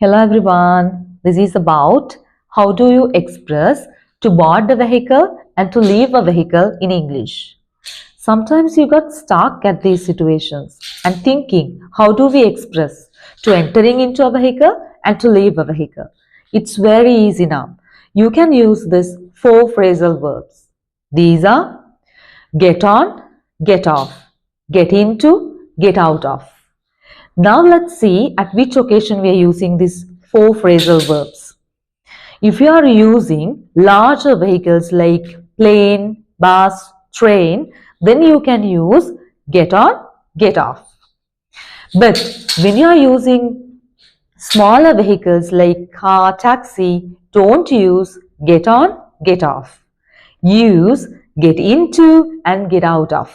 Hello everyone, this is about how do you express to board the vehicle and to leave a vehicle in English. Sometimes you got stuck at these situations and thinking how do we express to entering into a vehicle and to leave a vehicle. It's very easy now. You can use these 4 phrasal verbs. These are get on, get off, get into, get out of. Now let's see at which occasion we are using these 4 phrasal verbs. If you are using larger vehicles like plane, bus, train, then you can use get on, get off. But when you are using smaller vehicles like car, taxi, don't use get on, get off. Use get into and get out of.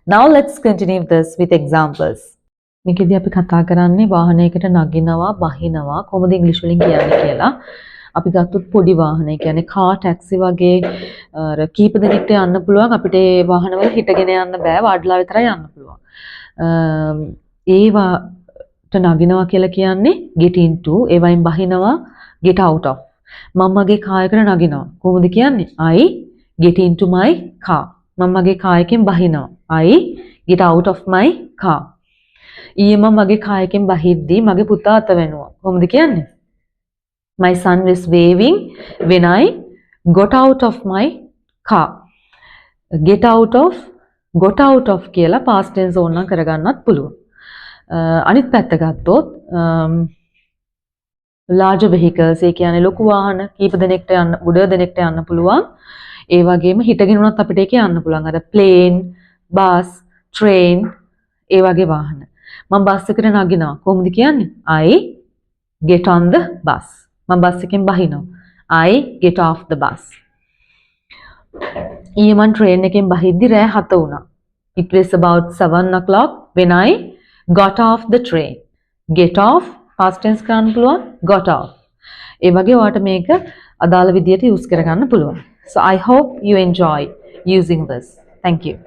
Now let's continue this with examples. මේකෙදී අපි කතා කරන්නේ වාහනයකට නගිනවා බහිනවා කොහොමද ඉංග්‍රීසි වලින් කියන්නේ කියලා. අපි ගත්තොත් පොඩි වාහනය කියන්නේ කාර් ටැක්සි වගේ අර කීප දෙනෙක්ට යන්න පුළුවන් අපිට ඒ වාහනවල හිටගෙන යන්න බෑ වාඩිලා විතරයි යන්න පුළුවන්. ඒවට නගිනවා කියලා කියන්නේ get into ඒ වයින් බහිනවා get out of. මම මගේ කාර් එකට නගිනවා කොහොමද කියන්නේ I get into my car. මම මගේ කාර් එකෙන් බහිනවා I get out of my car. ඊයේ මම මගේ කාර් එකෙන් බහිද්දී මගේ පුතා අත වෙනුවා. කොහොමද කියන්නේ? My son was waving when I got out of my car. Get out of, got out of කියලා past tense ඕන නම් කරගන්නත් පුළුවන්. අනිත් පැත්ත ගත්තොත් larger vehicles ඒ කියන්නේ ලොකු වාහන කීප දෙනෙක්ට යන්න උඩ දෙනෙක්ට යන්න පුළුවන්. ඒ වගේම හිටගෙන උනත් අපිට ඒකේ යන්න පුළුවන්. අර plane, bus, train ඒ වගේ වාහන. මම බස් එකට නගිනවා කොහොමද කියන්නේ I get on the bus. මම බස් එකෙන් බහිනවා I get off the bus. ඊයේ මම ට්‍රේන් එකෙන් බහිද්දි රෑ 7 වුණා. It was about 7 o'clock when I got off the train. Get off past tense කරන්න පුළුවන් got off. ඒ වගේ ඔයාලට මේක අදාළ විදියට යූස් කරගන්න පුළුවන්. So I hope you enjoy using this. Thank you.